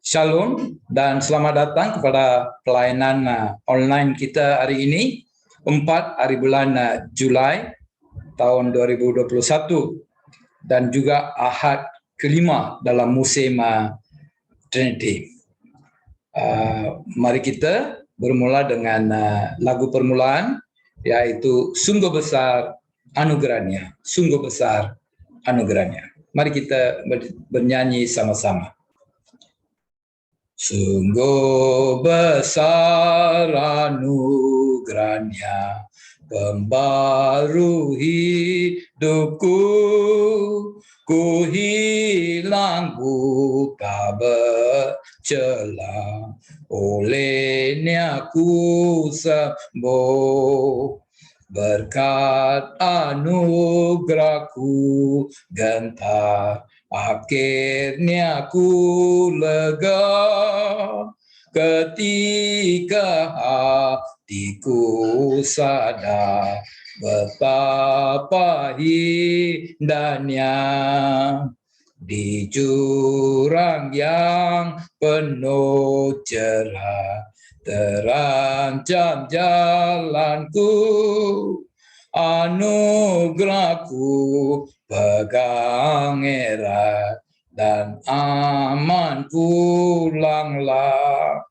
Shalom dan selamat datang kepada pelayanan online kita hari ini, 4 hari bulan Julai tahun 2021 dan juga Ahad kelima dalam musim Trinity. Mari kita bermula dengan lagu permulaan, yaitu Sungguh Besar Anugerahnya, Sungguh Besar Anugerahnya. Mari kita bernyanyi sama-sama. Sungguh besar anugerahnya, pembaru hidupku, ku hilang buta bercela, olehnya ku sembuh. Berkat anugerahku gentar, akhirnya ku lega ketika hatiku sadar betapa indahnya di jurang yang penuh cerah. Terancam jalanku, anugerahku pegang erat, dan aman pulanglah.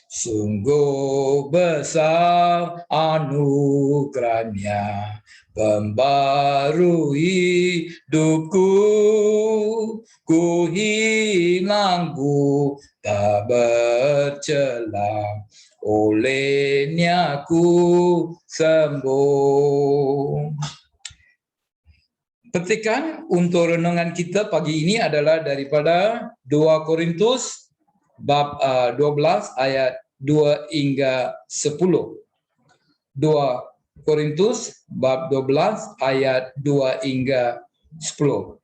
Sungguh besar anugerahnya, pembaru hidupku, ku hilang buta bercela, olehnya ku sembuh. Petikan untuk renungan kita pagi ini adalah daripada 2 Korintus bab 12 ayat 2 hingga 10. 2 Korintus bab 12 ayat 2 hingga 10.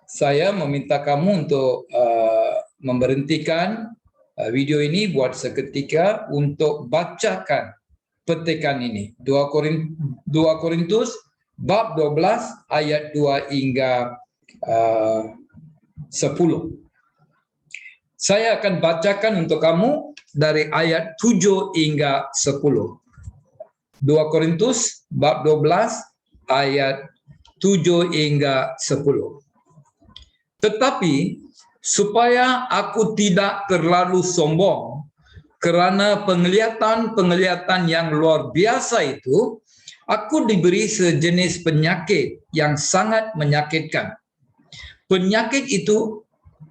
Saya meminta kamu untuk memberhentikan video ini buat seketika untuk bacakan petikan ini. 2 Korintus bab 12 ayat 2 hingga 10. Saya akan bacakan untuk kamu dari ayat 7 hingga 10. 2 Korintus bab 12 ayat 7 hingga 10. Tetapi supaya aku tidak terlalu sombong kerana penglihatan yang luar biasa itu, aku diberi sejenis penyakit yang sangat menyakitkan. Penyakit itu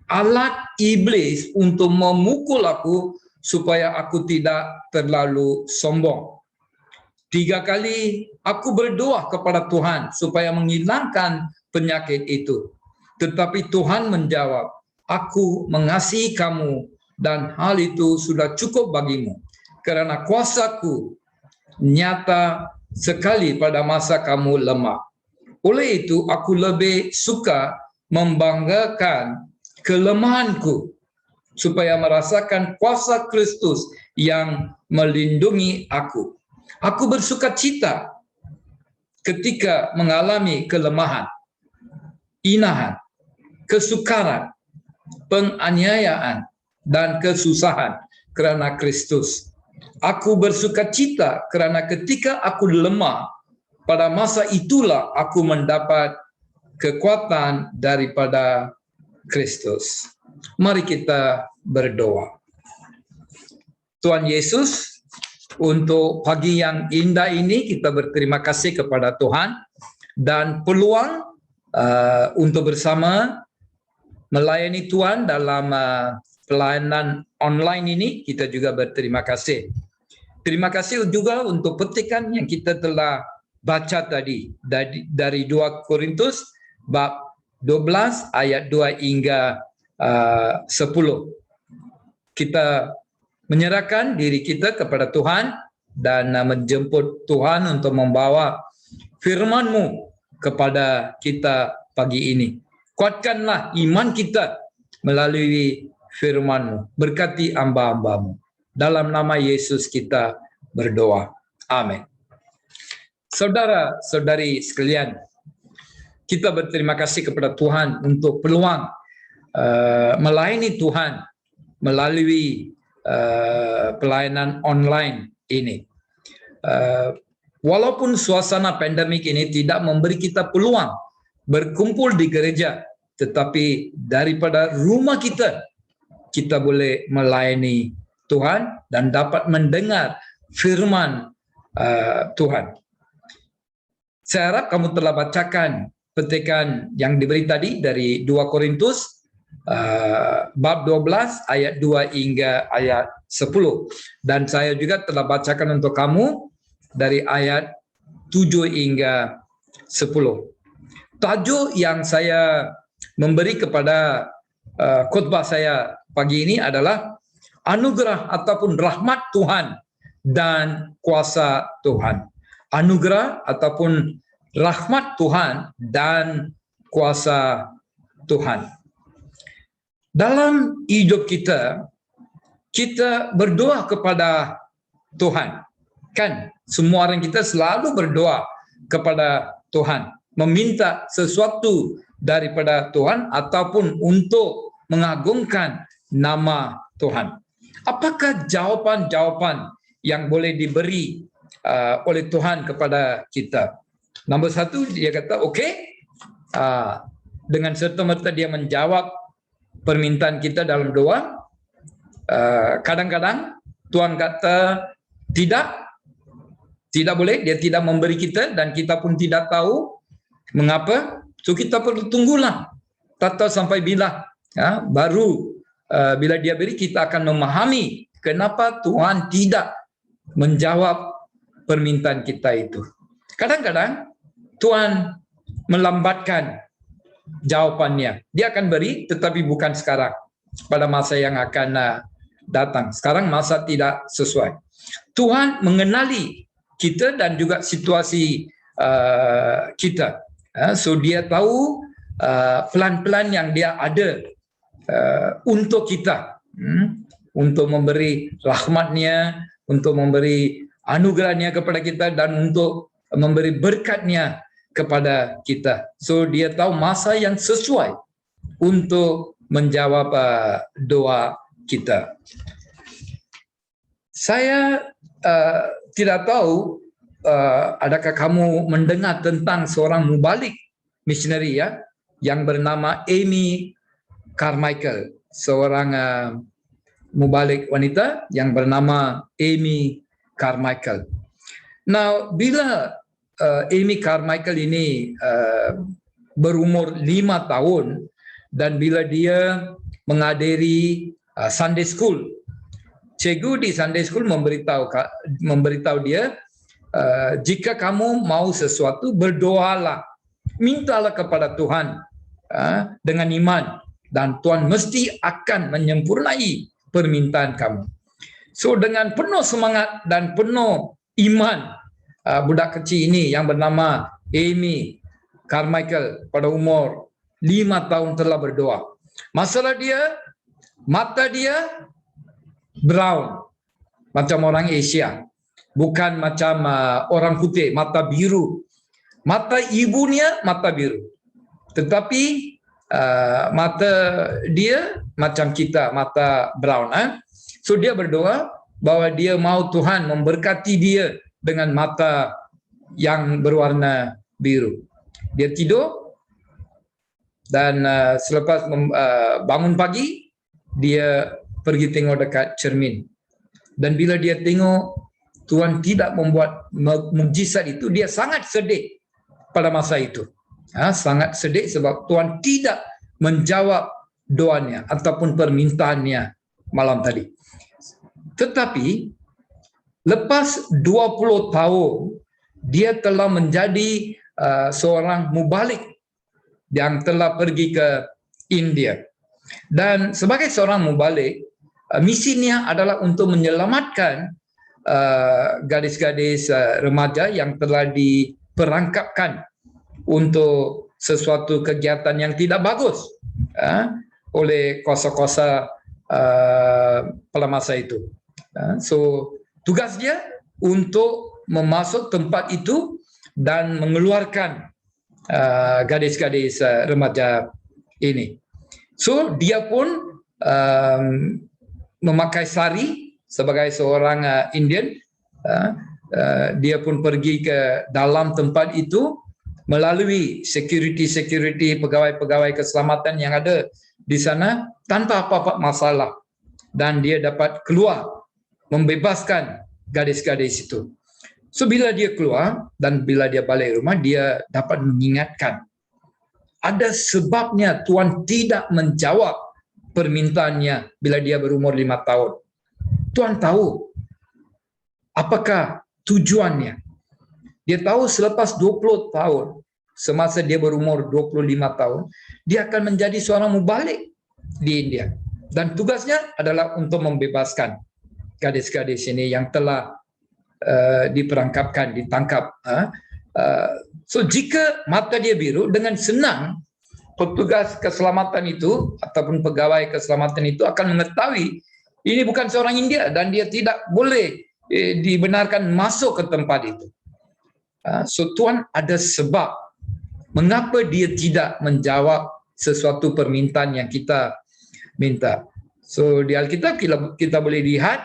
alat iblis untuk memukul aku supaya aku tidak terlalu sombong. 3 kali aku berdoa kepada Tuhan supaya menghilangkan penyakit itu. Tetapi Tuhan menjawab, aku mengasihi kamu dan hal itu sudah cukup bagimu. Kerana kuasaku nyata sekali pada masa kamu lemah. Oleh itu aku lebih suka membanggakan kelemahanku supaya merasakan kuasa Kristus yang melindungi aku. Aku bersukacita ketika mengalami kelemahan, inahan, kesukaran, penganiayaan, dan kesusahan kerana Kristus. Aku bersukacita kerana ketika aku lemah, pada masa itulah aku mendapat kekuatan daripada Kristus. Mari kita berdoa. Tuhan Yesus, untuk pagi yang indah ini kita berterima kasih kepada Tuhan dan peluang untuk bersama melayani Tuhan dalam pelayanan online ini, kita juga berterima kasih. Terima kasih juga untuk petikan yang kita telah baca tadi dari 2 Korintus bab 12 ayat 2 hingga 10. Kita menyerahkan diri kita kepada Tuhan dan menjemput Tuhan untuk membawa firman-Mu kepada kita pagi ini. Kuatkanlah iman kita melalui firman-Mu. Berkati hamba-hamba-Mu. Dalam nama Yesus kita berdoa. Amin. Saudara-saudari sekalian, kita berterima kasih kepada Tuhan untuk peluang melayani Tuhan melalui pelayanan online ini. Walaupun suasana pandemik ini tidak memberi kita peluang berkumpul di gereja, tetapi daripada rumah kita, kita boleh melayani Tuhan dan dapat mendengar firman Tuhan. Saya harap kamu telah bacakan petikan yang diberi tadi dari 2 Korintus bab 12 ayat 2 hingga ayat 10. Dan saya juga telah bacakan untuk kamu dari ayat 7 hingga 10. Tajuk yang saya memberi kepada khotbah saya pagi ini adalah anugerah ataupun rahmat Tuhan dan kuasa Tuhan. Anugerah ataupun rahmat Tuhan dan kuasa Tuhan. Dalam hidup kita, kita berdoa kepada Tuhan. Kan? Semua orang kita selalu berdoa kepada Tuhan, meminta sesuatu daripada Tuhan ataupun untuk mengagungkan nama Tuhan. Apakah jawapan-jawapan yang boleh diberi oleh Tuhan kepada kita? Nombor satu, dia kata, okey, dengan serta-merta dia menjawab permintaan kita dalam doa. Kadang-kadang Tuhan kata tidak boleh, dia tidak memberi kita dan kita pun tidak tahu mengapa. So kita perlu tunggulah, tak tahu sampai bila, baru bila dia beri kita akan memahami kenapa Tuhan tidak menjawab permintaan kita itu. Kadang-kadang Tuhan melambatkan jawapannya. Dia akan beri tetapi bukan sekarang, pada masa yang akan datang. Sekarang masa tidak sesuai. Tuhan mengenali kita dan juga situasi kita. So dia tahu pelan-pelan yang dia ada untuk kita, untuk memberi rahmatnya, untuk memberi anugerahnya kepada kita dan untuk memberi berkatnya kepada kita. So dia tahu masa yang sesuai untuk menjawab doa kita. Saya tidak tahu adakah kamu mendengar tentang seorang mubalik missionary yang bernama Amy Carmichael, seorang mubalik wanita yang bernama Amy Carmichael. Now, bila Amy Carmichael ini berumur 5 tahun dan bila dia menghadiri Sunday School, cikgu di Sunday School memberitahu dia, jika kamu mau sesuatu, berdoalah, mintalah kepada Tuhan dengan iman dan Tuhan mesti akan menyempurnai permintaan kamu. So dengan penuh semangat dan penuh iman, budak kecil ini yang bernama Amy Carmichael pada umur 5 tahun telah berdoa. Masalah dia, mata dia brown, macam orang Asia. Bukan macam orang putih, mata biru. Mata ibunya mata biru. Tetapi mata dia macam kita, mata brown. So dia berdoa bahwa dia mau Tuhan memberkati dia dengan mata yang berwarna biru. Dia tidur dan selepas bangun pagi, dia pergi tengok dekat cermin. Dan bila dia tengok Tuhan tidak membuat mukjizat itu, dia sangat sedih pada masa itu. Sangat sedih sebab Tuhan tidak menjawab doanya ataupun permintaannya malam tadi. Tetapi lepas 20 tahun, dia telah menjadi seorang mubalik yang telah pergi ke India. Dan sebagai seorang mubalik, misinya adalah untuk menyelamatkan gadis-gadis remaja yang telah diperangkapkan untuk sesuatu kegiatan yang tidak bagus oleh kuasa-kuasa pada masa itu. So tugas dia untuk memasuk tempat itu dan mengeluarkan gadis-gadis remaja ini. So dia pun memakai sari sebagai seorang Indian. Dia pun pergi ke dalam tempat itu melalui security pegawai-pegawai keselamatan yang ada di sana tanpa apa-apa masalah, dan dia dapat keluar membebaskan gadis-gadis itu. So bila dia keluar dan bila dia balik rumah, dia dapat mengingatkan ada sebabnya Tuhan tidak menjawab permintaannya bila dia berumur 5 tahun. Tuhan tahu apakah tujuannya. Dia tahu selepas 20 tahun, semasa dia berumur 25 tahun, dia akan menjadi seorang mubalik di India. Dan tugasnya adalah untuk membebaskan gadis-gadis ini yang telah diperangkapkan, ditangkap. So jika mata dia biru, dengan senang petugas keselamatan itu ataupun pegawai keselamatan itu akan mengetahui ini bukan seorang India dan dia tidak boleh dibenarkan masuk ke tempat itu. So Tuhan ada sebab mengapa dia tidak menjawab sesuatu permintaan yang kita minta. So di Alkitab kita boleh lihat,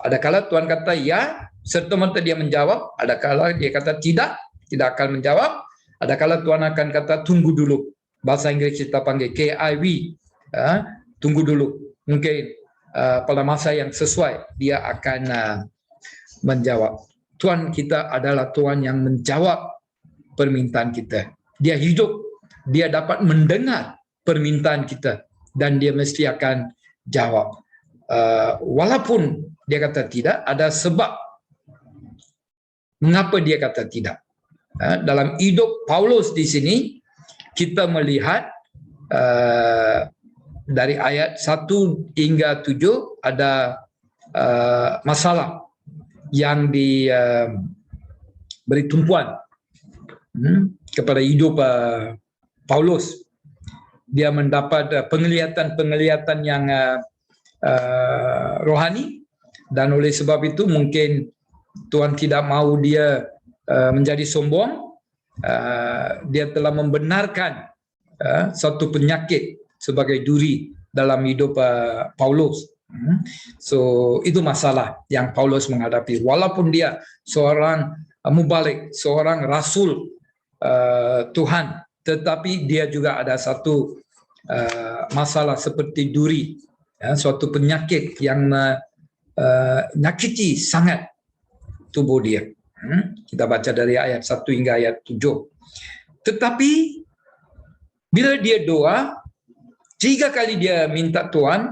adakala Tuhan kata ya, serta-merta dia menjawab, adakala dia kata tidak akan menjawab, adakala Tuhan akan kata tunggu dulu. Bahasa Inggris kita panggil KIV, tunggu dulu. Mungkin pada masa yang sesuai dia akan menjawab. Tuhan kita adalah Tuhan yang menjawab permintaan kita. Dia hidup, dia dapat mendengar permintaan kita dan dia mesti akan jawab. Walaupun dia kata tidak, ada sebab mengapa dia kata tidak. Dalam hidup Paulus di sini kita melihat dari ayat 1 hingga 7 ada masalah yang diberi tumpuan kepada hidup Paulus. Dia mendapat penglihatan yang rohani, dan oleh sebab itu mungkin Tuhan tidak mahu dia menjadi sombong. Dia telah membenarkan satu penyakit sebagai duri dalam hidup Paulus. So itu masalah yang Paulus menghadapi. Walaupun dia seorang mubalik, seorang rasul Tuhan, tetapi dia juga ada satu masalah seperti duri, suatu penyakit yang menyakiti sangat tubuh dia. Kita baca dari ayat 1 hingga ayat 7. Tetapi bila dia doa, 3 kali dia minta Tuhan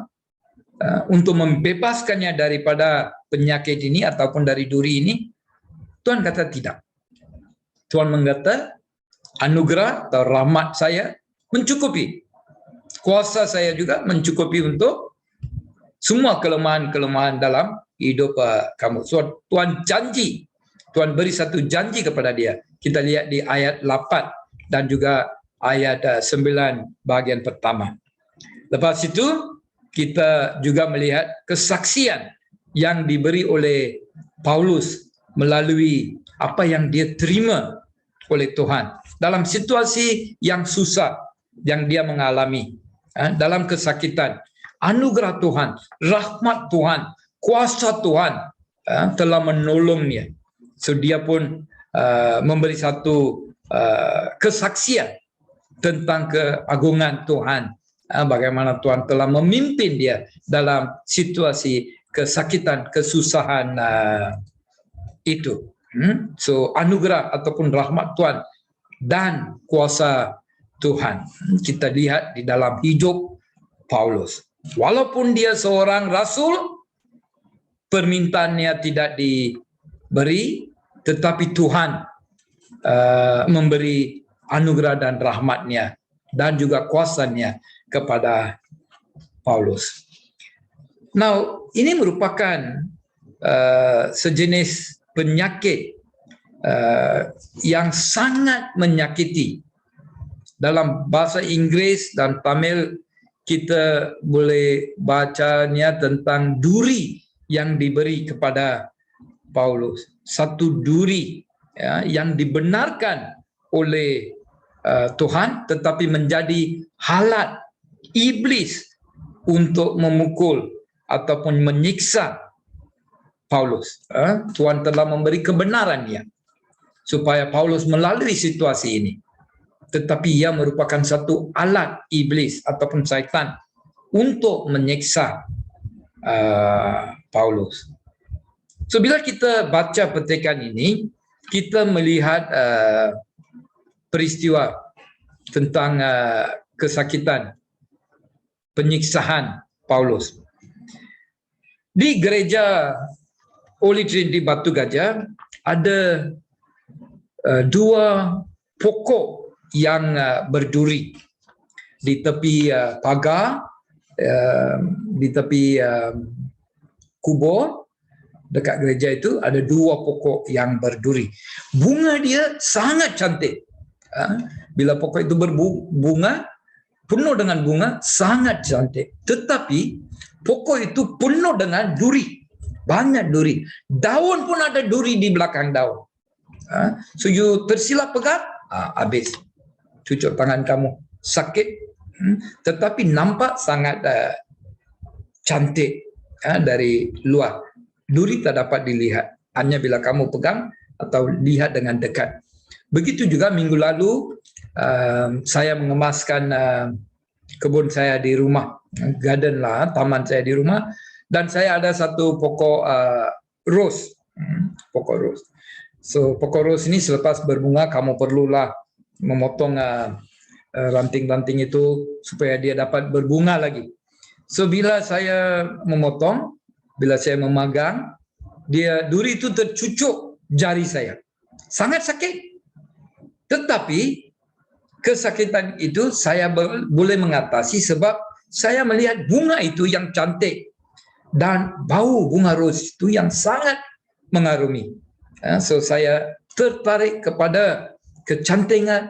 untuk membebaskannya daripada penyakit ini ataupun dari duri ini, Tuhan kata tidak. Tuhan mengata anugerah atau rahmat saya mencukupi. Kuasa saya juga mencukupi untuk semua kelemahan-kelemahan dalam hidup kamu. So, Tuhan janji, Tuhan beri satu janji kepada dia. Kita lihat di ayat 8 dan juga ayat 9 bahagian pertama. Lepas itu kita juga melihat kesaksian yang diberi oleh Paulus melalui apa yang dia terima oleh Tuhan dalam situasi yang susah yang dia mengalami, dalam kesakitan. Anugerah Tuhan, rahmat Tuhan, kuasa Tuhan telah menolongnya. So dia pun memberi satu kesaksian tentang keagungan Tuhan, bagaimana Tuhan telah memimpin dia dalam situasi kesakitan, kesusahan itu. So anugerah ataupun rahmat Tuhan dan kuasa Tuhan kita lihat di dalam hidup Paulus. Walaupun dia seorang rasul, permintaannya tidak diberi, tetapi Tuhan memberi anugerah dan rahmatnya dan juga kuasanya kepada Paulus. Now, ini merupakan sejenis penyakit yang sangat menyakiti. Dalam bahasa Inggris dan Tamil kita boleh bacanya tentang duri yang diberi kepada Paulus. Satu duri yang dibenarkan oleh Tuhan tetapi menjadi halat iblis untuk memukul ataupun menyiksa Paulus. Tuhan telah memberi kebenarannya supaya Paulus melalui situasi ini. Tetapi ia merupakan satu alat iblis ataupun syaitan untuk menyiksa Paulus. So bila kita baca petikan ini, kita melihat peristiwa tentang kesakitan, penyiksaan Paulus. Di gereja Holy Trinity Batu Gajah ada dua pokok yang berduri di tepi pagar, di tepi kubur dekat gereja itu ada dua pokok yang berduri. Bunga dia sangat cantik. Bila pokok itu berbunga, penuh dengan bunga, sangat cantik. Tetapi pokok itu penuh dengan duri, banyak duri. Daun pun ada duri di belakang daun. So you tersilap pegang, habis. Cucuk tangan kamu sakit, tetapi nampak sangat cantik dari luar. Duri tak dapat dilihat, hanya bila kamu pegang atau lihat dengan dekat. Begitu juga minggu lalu saya mengemaskan kebun saya di rumah, garden lah, taman saya di rumah, dan saya ada satu pokok rose, pokok rose. So pokok rose ini selepas berbunga kamu perlulah memotong ranting-ranting itu supaya dia dapat berbunga lagi. So bila saya memotong, bila saya memegang, duri itu tercucuk jari saya. Sangat sakit. Tetapi kesakitan itu saya boleh mengatasi sebab saya melihat bunga itu yang cantik dan bau bunga ros itu yang sangat mengarumi. So saya tertarik kepada kecantikan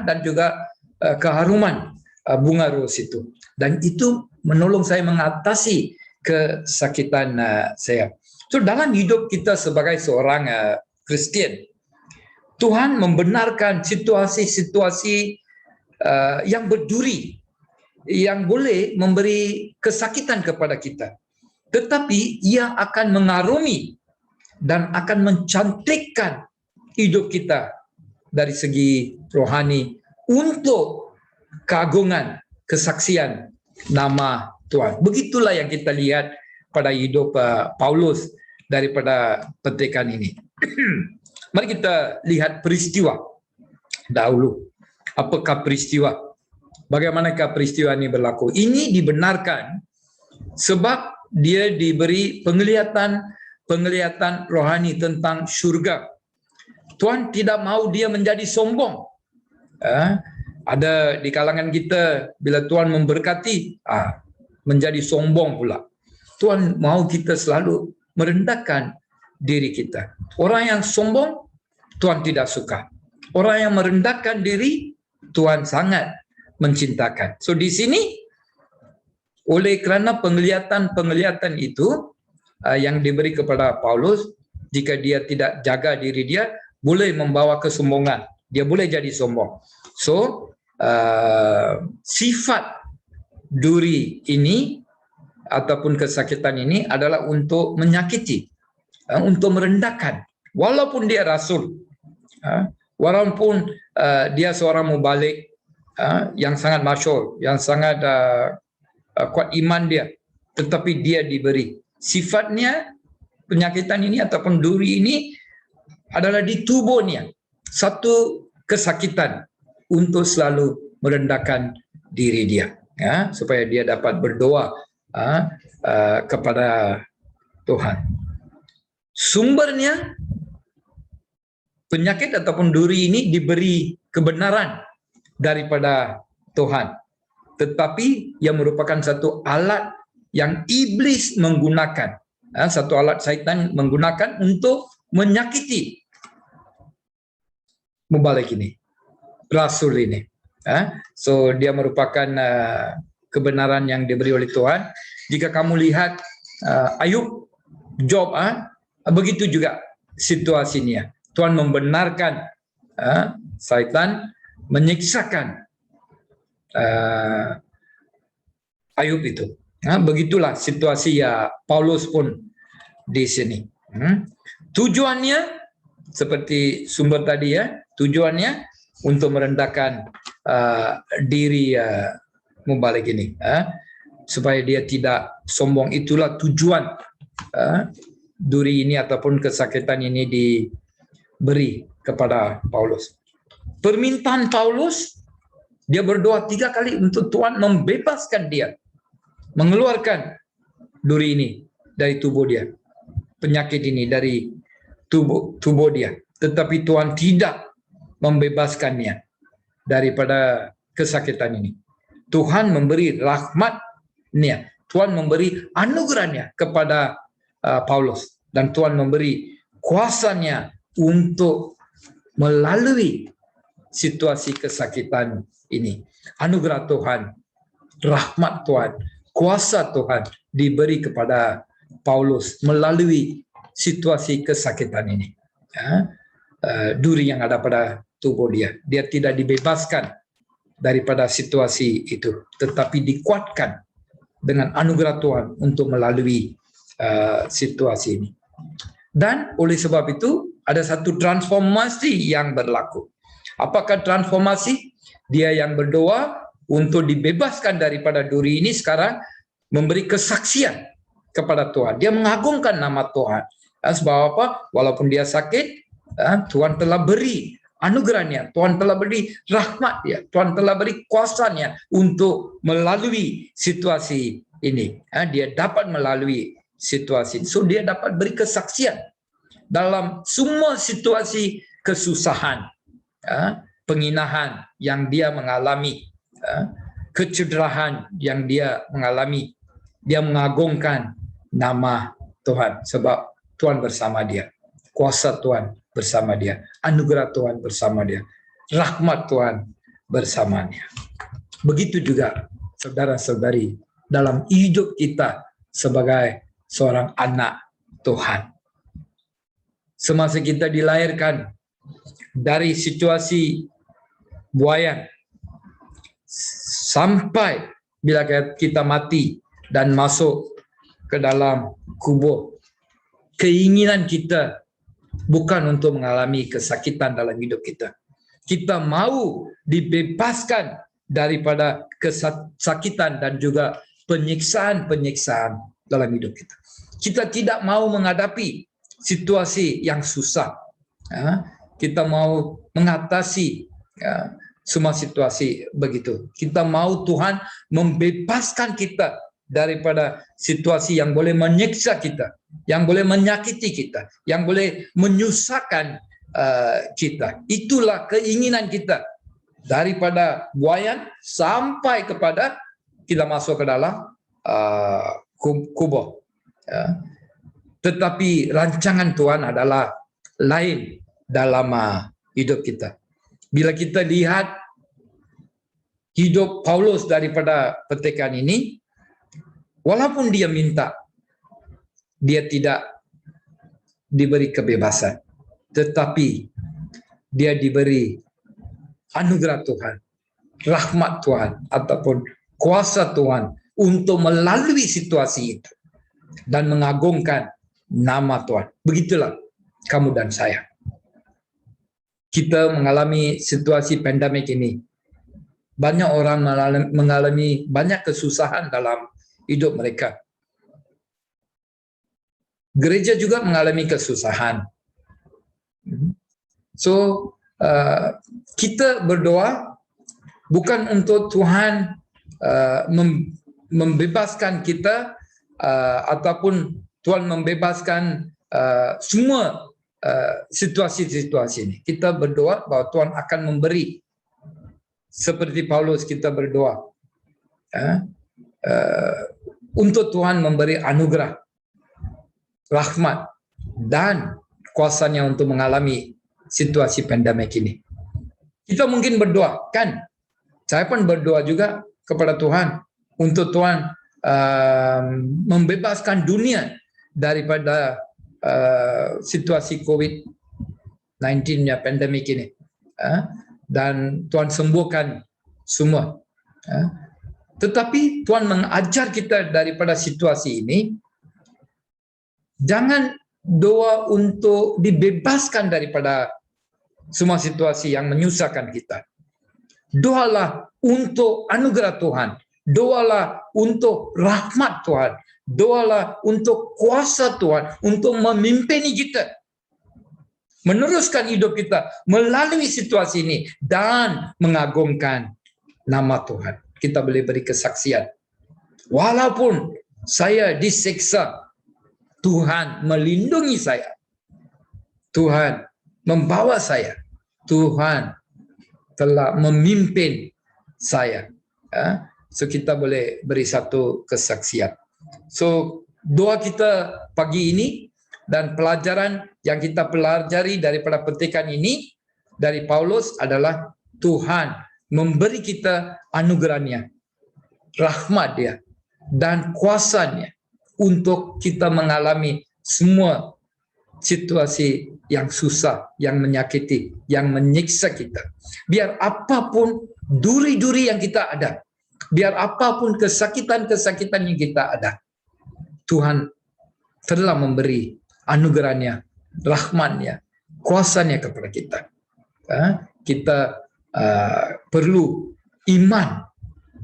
dan juga keharuman bunga ros itu. Dan itu menolong saya mengatasi kesakitan saya. So dalam hidup kita sebagai seorang Kristian, Tuhan membenarkan situasi-situasi yang berduri, yang boleh memberi kesakitan kepada kita. Tetapi ia akan mengarumi dan akan mencantikkan hidup kita dari segi rohani untuk keagungan, kesaksian nama Tuhan. Begitulah yang kita lihat pada hidup Paulus daripada petikan ini. Mari kita lihat peristiwa dahulu. Apakah peristiwa? Bagaimanakah peristiwa ini berlaku? Ini dibenarkan sebab dia diberi penglihatan rohani tentang syurga. Tuhan tidak mahu dia menjadi sombong. Ada di kalangan kita bila Tuhan memberkati, menjadi sombong pula. Tuhan mahu kita selalu merendahkan diri kita. Orang yang sombong, Tuhan tidak suka. Orang yang merendahkan diri, Tuhan sangat mencintakan. So di sini, oleh kerana penglihatan itu yang diberi kepada Paulus, jika dia tidak jaga diri dia, boleh membawa kesombongan. Dia boleh jadi sombong. So, sifat duri ini ataupun kesakitan ini adalah untuk menyakiti, untuk merendahkan. Walaupun dia rasul, walaupun dia seorang mubalik yang sangat masyhur, yang sangat kuat iman dia, tetapi dia diberi sifatnya penyakitan ini ataupun duri ini adalah di tubuhnya satu kesakitan untuk selalu merendahkan diri dia, supaya dia dapat berdoa kepada Tuhan. Sumbernya penyakit ataupun duri ini diberi kebenaran daripada Tuhan, tetapi yang merupakan satu alat yang iblis menggunakan, satu alat syaitan menggunakan untuk menyakiti mubalik ini, rasul ini. So dia merupakan kebenaran yang diberi oleh Tuhan. Jika kamu lihat Ayub, Job, begitu juga situasinya. Tuhan membenarkan syaitan menyiksakan Ayub itu. Begitulah situasi ya Paulus pun di sini. Tujuannya seperti sumber tadi ya, tujuannya untuk merendahkan diri Mubalik ini, supaya dia tidak sombong. Itulah tujuan duri ini ataupun kesakitan ini diberi kepada Paulus. Permintaan Paulus, dia berdoa 3 kali untuk Tuhan membebaskan dia, mengeluarkan duri ini dari tubuh dia, penyakit ini dari tubuh dia. Tetapi Tuhan tidak membebaskannya daripada kesakitan ini. Tuhan memberi rahmatnya, Tuhan memberi anugerahnya kepada Paulus, dan Tuhan memberi kuasanya untuk melalui situasi kesakitan ini. Anugerah Tuhan, rahmat Tuhan, kuasa Tuhan diberi kepada Paulus melalui situasi kesakitan ini. Duri yang ada pada tubuh dia. Dia tidak dibebaskan daripada situasi itu, tetapi dikuatkan dengan anugerah Tuhan untuk melalui situasi ini. Dan oleh sebab itu ada satu transformasi yang berlaku. Apakah transformasi? Dia yang berdoa untuk dibebaskan daripada duri ini sekarang memberi kesaksian kepada Tuhan. Dia mengagungkan nama Tuhan. Sebab apa? Walaupun dia sakit, Tuhan telah beri anugerahnya, Tuhan telah beri rahmatnya, Tuhan telah beri kuasanya untuk melalui situasi ini. Dia dapat melalui situasi. So dia dapat beri kesaksian dalam semua situasi kesusahan, penghinaan yang dia mengalami, kecederaan yang dia mengalami. Dia mengagungkan nama Tuhan sebab Tuhan bersama dia, kuasa Tuhan bersama dia, anugerah Tuhan bersama dia, rahmat Tuhan bersamanya. Begitu juga saudara-saudari dalam hidup kita sebagai seorang anak Tuhan. Semasa kita dilahirkan dari situasi buayan sampai bila kita mati dan masuk ke dalam kubur, keinginan kita bukan untuk mengalami kesakitan dalam hidup kita. Kita mau dibebaskan daripada kesakitan dan juga penyiksaan-penyiksaan dalam hidup kita. Kita tidak mau menghadapi situasi yang susah. Kita mau mengatasi semua situasi begitu. Kita mau Tuhan membebaskan kita daripada situasi yang boleh menyiksa kita, yang boleh menyakiti kita, yang boleh menyusahkan kita. Itulah keinginan kita daripada buayan sampai kepada kita masuk ke dalam kubur. Tetapi rancangan Tuhan adalah lain dalam hidup kita. Bila kita lihat hidup Paulus daripada petikan ini, walaupun dia minta, dia tidak diberi kebebasan, tetapi dia diberi anugerah Tuhan, rahmat Tuhan, ataupun kuasa Tuhan untuk melalui situasi itu dan mengagungkan nama Tuhan. Begitulah kamu dan saya. Kita mengalami situasi pandemik ini. Banyak orang mengalami banyak kesusahan dalam hidup mereka. Gereja juga mengalami kesusahan. So, kita berdoa bukan untuk Tuhan membebaskan kita ataupun Tuhan membebaskan semua situasi-situasi ini. Kita berdoa bahwa Tuhan akan memberi, seperti Paulus kita berdoa untuk Tuhan memberi anugerah, rahmat dan kuasanya untuk mengalami situasi pandemik ini. Kita mungkin berdoa, kan? Saya pun berdoa juga kepada Tuhan untuk Tuhan membebaskan dunia daripada situasi COVID-19-nya, pandemik ini, dan Tuhan sembuhkan semua. Tetapi Tuhan mengajar kita daripada situasi ini, jangan doa untuk dibebaskan daripada semua situasi yang menyusahkan kita. Doalah untuk anugerah Tuhan. Doalah untuk rahmat Tuhan. Doalah untuk kuasa Tuhan untuk memimpin kita, meneruskan hidup kita melalui situasi ini dan mengagungkan nama Tuhan. Kita boleh beri kesaksian. Walaupun saya disiksa, Tuhan melindungi saya. Tuhan membawa saya. Tuhan telah memimpin saya. So kita boleh beri satu kesaksian. So doa kita pagi ini dan pelajaran yang kita pelajari daripada petikan ini dari Paulus adalah Tuhan memberi kita anugerahnya, rahmat dia, dan kuasanya untuk kita mengalami semua situasi yang susah, yang menyakiti, yang menyiksa kita. Biar apapun duri-duri yang kita ada, biar apapun kesakitan-kesakitan yang kita ada, Tuhan telah memberi anugerahnya, rahmatnya, kuasanya kepada kita. Kita perlu iman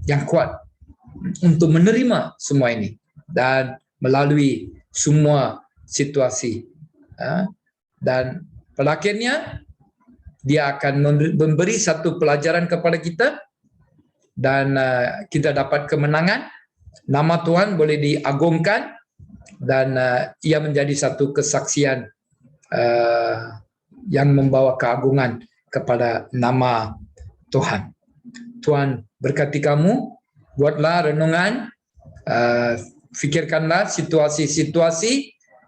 yang kuat untuk menerima semua ini dan melalui semua situasi. Dan pada akhirnya dia akan memberi satu pelajaran kepada kita dan kita dapat kemenangan. Nama Tuhan boleh diagungkan dan ia menjadi satu kesaksian yang membawa keagungan kepada nama Tuhan. Tuhan berkati kamu. Buatlah renungan, fikirkanlah situasi-situasi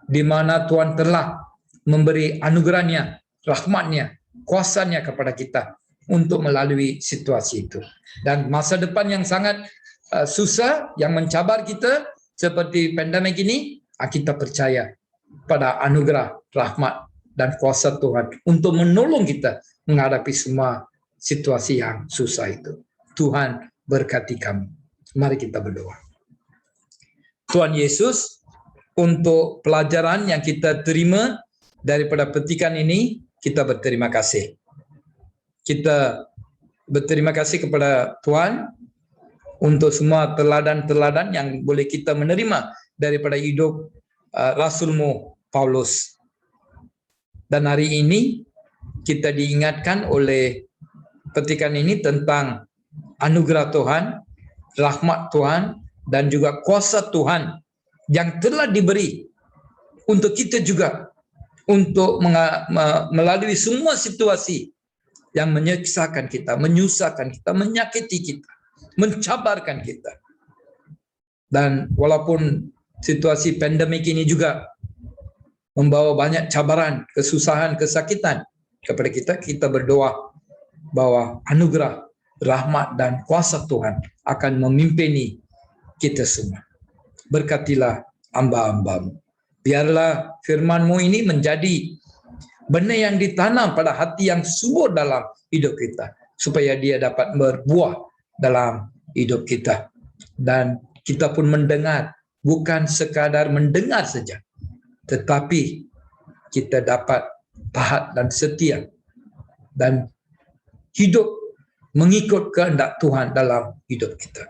di mana Tuhan telah memberi anugerahnya, rahmatnya, kuasanya kepada kita untuk melalui situasi itu. Dan masa depan yang sangat susah, yang mencabar kita seperti pandemik ini, kita percaya pada anugerah, rahmat, dan kuasa Tuhan untuk menolong kita menghadapi semua situasi yang susah itu. Tuhan berkati kami. Mari kita berdoa. Tuhan Yesus, untuk pelajaran yang kita terima daripada petikan ini, kita berterima kasih. Kita berterima kasih kepada Tuhan untuk semua teladan-teladan yang boleh kita menerima daripada hidup Rasulmu Paulus. Dan hari ini kita diingatkan oleh petikan ini tentang anugerah Tuhan, rahmat Tuhan, dan juga kuasa Tuhan yang telah diberi untuk kita juga untuk melalui semua situasi yang menyiksakan kita, menyusahkan kita, menyakiti kita, mencabarkan kita. Dan walaupun situasi pandemik ini juga membawa banyak cabaran, kesusahan, kesakitan kepada kita, kita berdoa bahwa anugerah, rahmat, dan kuasa Tuhan akan memimpini kita semua. Berkatilah hamba-hamba-Mu. Biarlah firman-Mu ini menjadi benih yang ditanam pada hati yang subur dalam hidup kita, supaya dia dapat berbuah dalam hidup kita. Dan kita pun mendengar, bukan sekadar mendengar saja, tetapi kita dapat taat dan setia dan hidup mengikut kehendak Tuhan dalam hidup kita.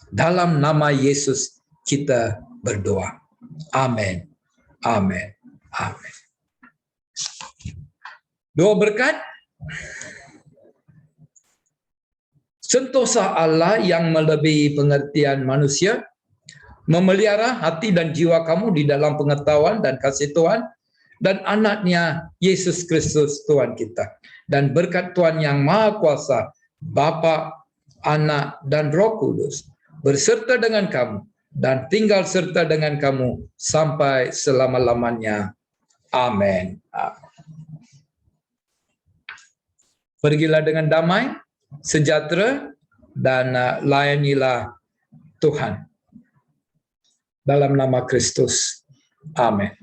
Dalam nama Yesus kita berdoa. Amin. Amin. Amin. Doa berkat. Sentosa Allah yang melebihi pengertian manusia, memelihara hati dan jiwa kamu di dalam pengetahuan dan kasih Tuhan dan anaknya Yesus Kristus Tuhan kita. Dan berkat Tuhan yang Maha Kuasa, Bapa, Anak, dan Roh Kudus berserta dengan kamu dan tinggal serta dengan kamu sampai selama-lamanya. Amin. Pergilah dengan damai, sejahtera, dan layanilah Tuhan. Dalam nama Kristus. Amin.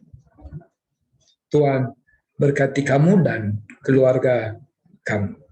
Tuhan berkati kamu dan keluarga kamu.